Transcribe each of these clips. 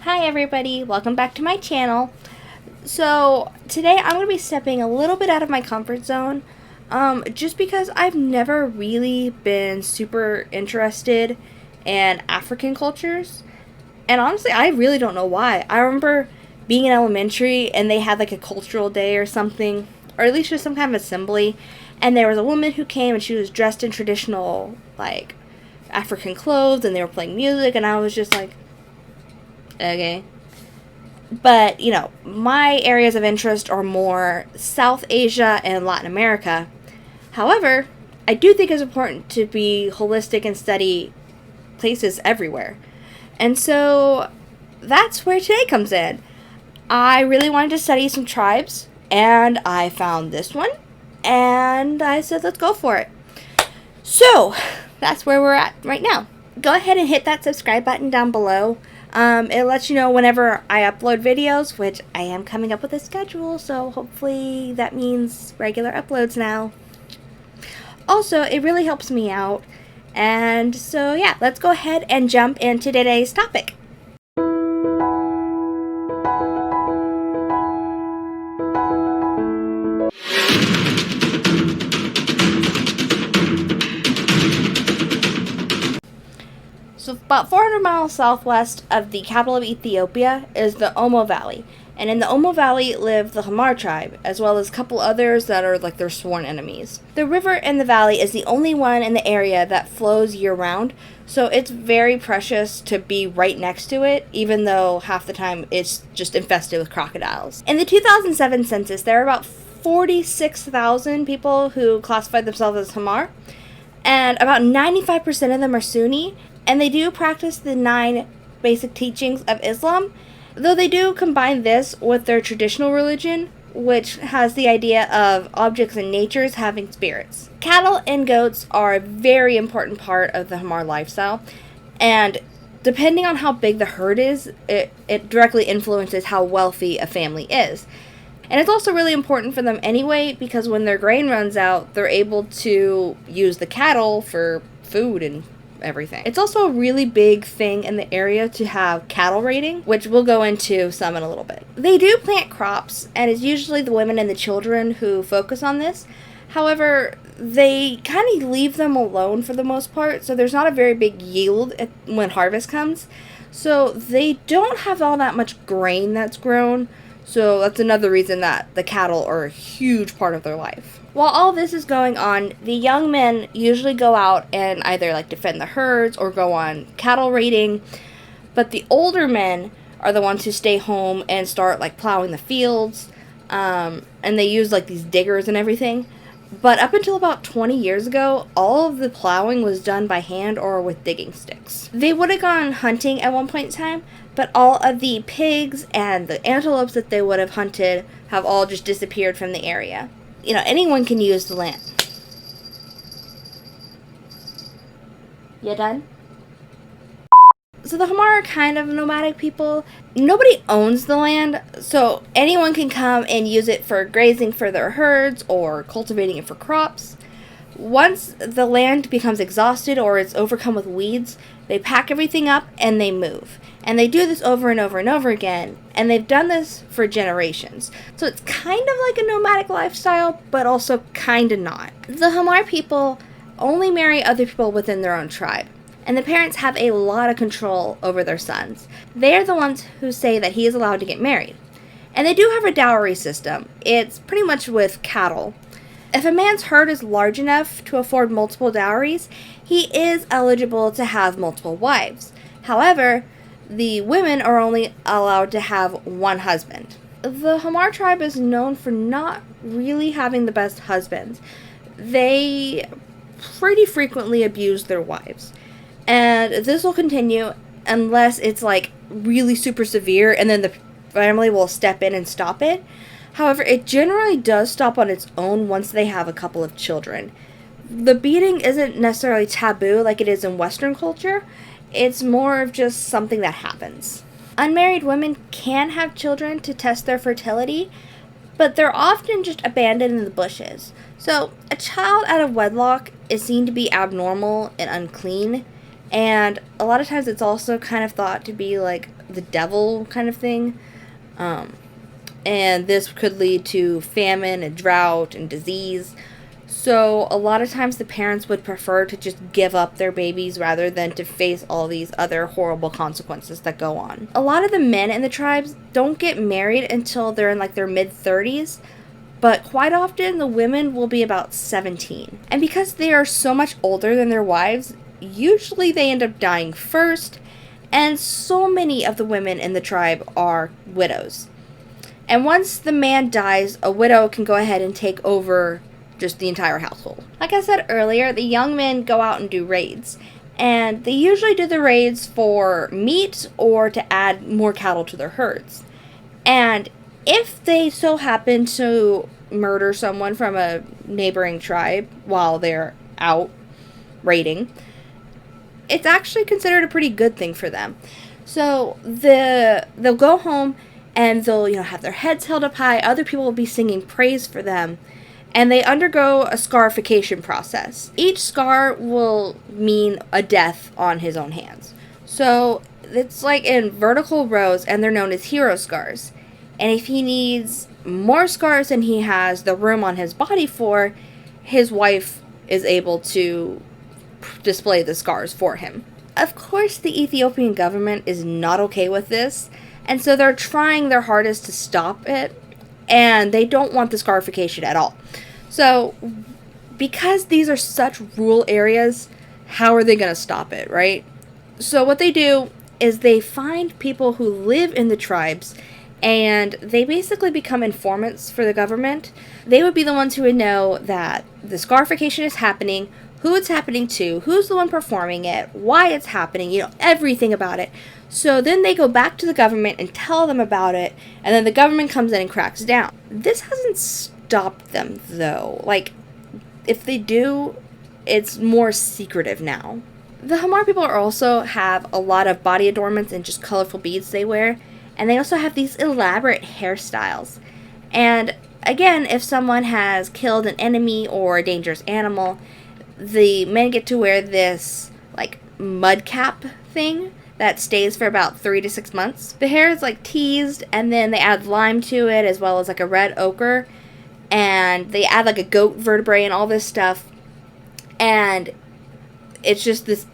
Hi everybody, welcome back to my channel. So today I'm going to be stepping a little bit out of my comfort zone, just because I've never really been super interested in African cultures, and honestly I really don't know why. I remember being in elementary and they had like a cultural day or something, or at least just some kind of assembly, and there was a woman who came and she was dressed in traditional like African clothes and they were playing music, and I was just like, okay. But, my areas of interest are more South Asia and Latin America. However, I do think it's important to be holistic and study places everywhere. And so that's where today comes in. I really wanted to study some tribes, and I found this one, and I said, let's go for it. So that's where we're at right now. Go ahead and hit that subscribe button down below. It lets you know whenever I upload videos, which I am coming up with a schedule, so hopefully that means regular uploads now. Also, it really helps me out. And so yeah, let's go ahead and jump into today's topic. So about 400 miles southwest of the capital of Ethiopia is the Omo Valley. And in the Omo Valley live the Hamar Tribe, as well as a couple others that are like their sworn enemies. The river in the valley is the only one in the area that flows year-round, so it's very precious to be right next to it, even though half the time it's just infested with crocodiles. In the 2007 census, there are about 46,000 people who classified themselves as Hamar, and about 95% of them are Sunni, and they do practice the 9 basic teachings of Islam, though they do combine this with their traditional religion, which has the idea of objects in nature having spirits. Cattle and goats are a very important part of the Hamar lifestyle, and depending on how big the herd is, it directly influences how wealthy a family is. And it's also really important for them anyway, because when their grain runs out, they're able to use the cattle for food and everything. It's also a really big thing in the area to have cattle raiding, which we'll go into some in a little bit. They do plant crops, and it's usually the women and the children who focus on this. However, they kind of leave them alone for the most part, so there's not a very big yield when harvest comes. So they don't have all that much grain that's grown, so that's another reason that the cattle are a huge part of their life. While all this is going on, the young men usually go out and either like defend the herds or go on cattle raiding, but the older men are the ones who stay home and start like plowing the fields, and they use like these diggers and everything. But up until about 20 years ago, all of the plowing was done by hand or with digging sticks. They would have gone hunting at one point in time, but all of the pigs and the antelopes that they would have hunted have all just disappeared from the area. Anyone can use the land. You done? So the Hamar are kind of nomadic people. Nobody owns the land, so anyone can come and use it for grazing for their herds or cultivating it for crops. Once the land becomes exhausted or it's overcome with weeds, they pack everything up and they move. And they do this over and over and over again, and they've done this for generations. So it's kind of like a nomadic lifestyle, but also kind of not. The Hamar people only marry other people within their own tribe, and the parents have a lot of control over their sons. They are the ones who say that he is allowed to get married. And they do have a dowry system. It's pretty much with cattle. If a man's herd is large enough to afford multiple dowries, he is eligible to have multiple wives. However, the women are only allowed to have one husband. The Hamar tribe is known for not really having the best husbands. They pretty frequently abuse their wives. And this will continue unless it's like really super severe, and then the family will step in and stop it. However, it generally does stop on its own once they have a couple of children. The beating isn't necessarily taboo like it is in Western culture. It's more of just something that happens. Unmarried women can have children to test their fertility, but they're often just abandoned in the bushes. So a child out of wedlock is seen to be abnormal and unclean, and a lot of times it's also kind of thought to be like the devil kind of thing. And this could lead to famine and drought and disease. So a lot of times the parents would prefer to just give up their babies rather than to face all these other horrible consequences that go on. A lot of the men in the tribes don't get married until they're in like their mid-30s, but quite often the women will be about 17. And because they are so much older than their wives, usually they end up dying first, and so many of the women in the tribe are widows. And once the man dies, a widow can go ahead and take over just the entire household. Like I said earlier, the young men go out and do raids. And they usually do the raids for meat or to add more cattle to their herds. And if they so happen to murder someone from a neighboring tribe while they're out raiding, it's actually considered a pretty good thing for them. So they'll go home and they'll, have their heads held up high. Other people will be singing praise for them. And they undergo a scarification process. Each scar will mean a death on his own hands. So it's like in vertical rows, and they're known as hero scars. And if he needs more scars than he has the room on his body for, his wife is able to display the scars for him. Of course, the Ethiopian government is not okay with this, and so they're trying their hardest to stop it, and they don't want the scarification at all. So, because these are such rural areas, how are they going to stop it, right? So what they do is they find people who live in the tribes, and they basically become informants for the government. They would be the ones who would know that the scarification is happening, who it's happening to, who's the one performing it, why it's happening, everything about it. So then they go back to the government and tell them about it, and then the government comes in and cracks down. This hasn't stopped them, though. Like, if they do, it's more secretive now. The Hamar people also have a lot of body adornments and just colorful beads they wear, and they also have these elaborate hairstyles. And again, if someone has killed an enemy or a dangerous animal, the men get to wear this, like, mud cap thing that stays for about 3 to 6 months. The hair is, like, teased, and then they add lime to it, as well as, like, a red ochre, and they add, like, a goat vertebrae and all this stuff, and it's just this,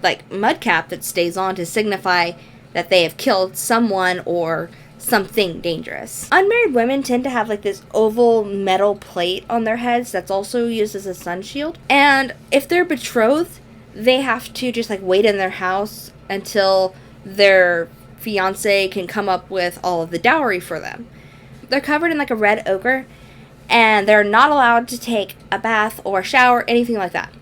like, mud cap that stays on to signify that they have killed someone or something dangerous. Unmarried women tend to have, like, this oval metal plate on their heads that's also used as a sun shield. And if they're betrothed, they have to just, like, wait in their house until their fiancé can come up with all of the dowry for them. They're covered in, like, a red ochre, and they're not allowed to take a bath or a shower, anything like that.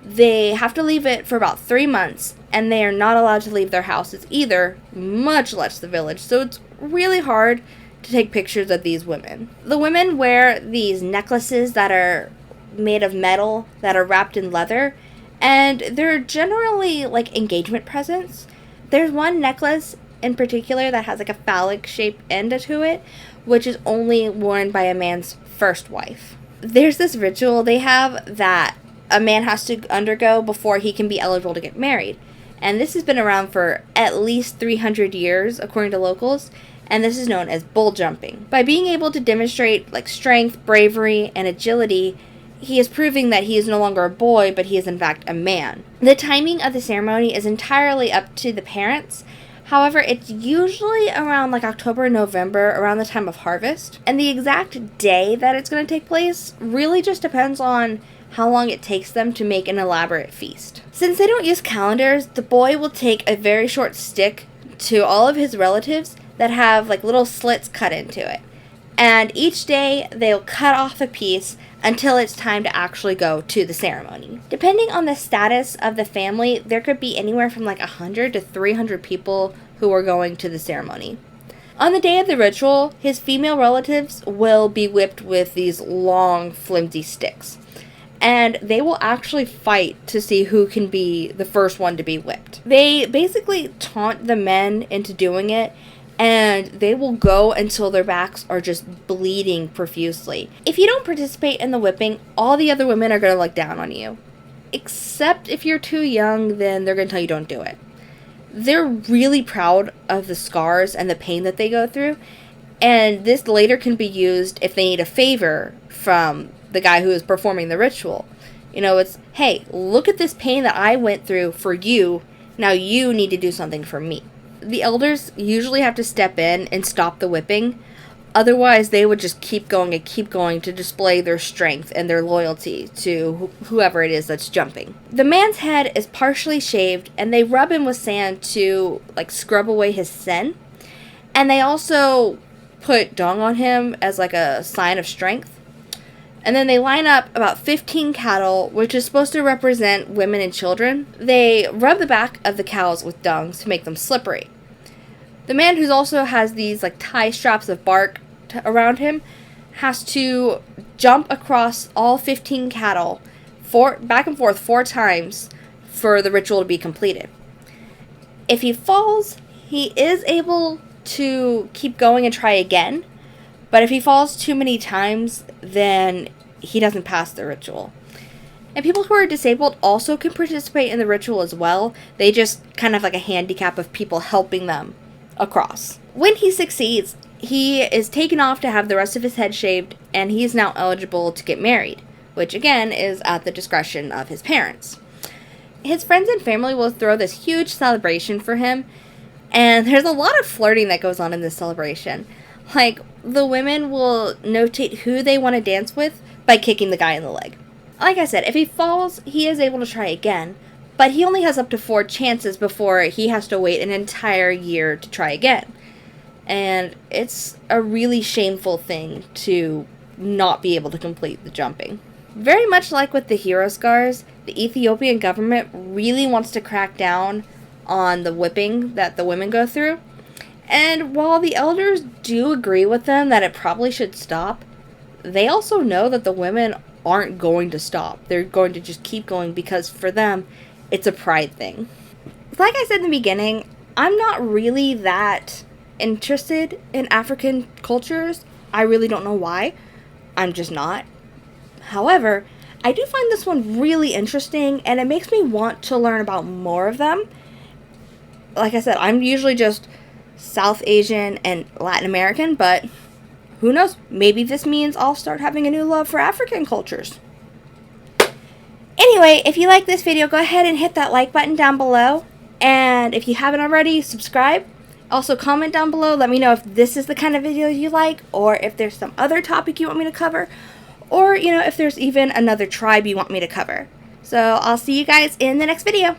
They have to leave it for about 3 months, and they are not allowed to leave their houses either, much less the village. So it's really hard to take pictures of these women. The women wear these necklaces that are made of metal that are wrapped in leather, and they're generally like engagement presents. There's one necklace in particular that has like a phallic shaped end to it, which is only worn by a man's first wife. There's this ritual they have that a man has to undergo before he can be eligible to get married. And this has been around for at least 300 years, according to locals, and this is known as bull jumping. By being able to demonstrate like strength, bravery, and agility, he is proving that he is no longer a boy, but he is in fact a man. The timing of the ceremony is entirely up to the parents. However, it's usually around like October, November, around the time of harvest. And the exact day that it's going to take place really just depends on how long it takes them to make an elaborate feast. Since they don't use calendars, the boy will take a very short stick to all of his relatives that have like little slits cut into it. And each day they'll cut off a piece until it's time to actually go to the ceremony. Depending on the status of the family, there could be anywhere from like 100 to 300 people who are going to the ceremony. On the day of the ritual, his female relatives will be whipped with these long, flimsy sticks. And they will actually fight to see who can be the first one to be whipped. They basically taunt the men into doing it, and they will go until their backs are just bleeding profusely. If you don't participate in the whipping, all the other women are going to look down on you. Except if you're too young, then they're going to tell you don't do it. they're really proud of the scars and the pain that they go through. And this later can be used if they need a favor from the guy who is performing the ritual. You know, it's, hey, look at this pain that I went through for you. Now you need to do something for me. The elders usually have to step in and stop the whipping. Otherwise, they would just keep going and keep going to display their strength and their loyalty to whoever it is that's jumping. The man's head is partially shaved, and they rub him with sand to, like, scrub away his sin. And they also put dung on him as, like, a sign of strength. And then they line up about 15 cattle, which is supposed to represent women and children. They rub the back of the cows with dung to make them slippery. The man who also has these, like, tie straps of bark around him has to jump across all 15 cattle back and forth 4 times for the ritual to be completed. If he falls, he is able to keep going and try again, but if he falls too many times, then he doesn't pass the ritual. And people who are disabled also can participate in the ritual as well. They just kind of like a handicap of people helping them across. When he succeeds, he is taken off to have the rest of his head shaved, and he is now eligible to get married, which again is at the discretion of his parents. His friends and family will throw this huge celebration for him, and there's a lot of flirting that goes on in this celebration. Like, the women will notate who they want to dance with by kicking the guy in the leg. Like I said, if he falls, he is able to try again, but he only has up to 4 chances before he has to wait an entire year to try again. And it's a really shameful thing to not be able to complete the jumping. Very much like with the hero scars, the Ethiopian government really wants to crack down on the whipping that the women go through. And while the elders do agree with them that it probably should stop, they also know that the women aren't going to stop. They're going to just keep going because for them, it's a pride thing. Like I said in the beginning, I'm not really that interested in African cultures. I really don't know why. I'm just not. However, I do find this one really interesting, and it makes me want to learn about more of them. Like I said, I'm usually just South Asian and Latin American, but who knows? Maybe this means I'll start having a new love for African cultures. Anyway, if you like this video, go ahead and hit that like button down below. And if you haven't already, subscribe. Also, comment down below. Let me know if this is the kind of video you like, or if there's some other topic you want me to cover, or, you know, if there's even another tribe you want me to cover. So, I'll see you guys in the next video.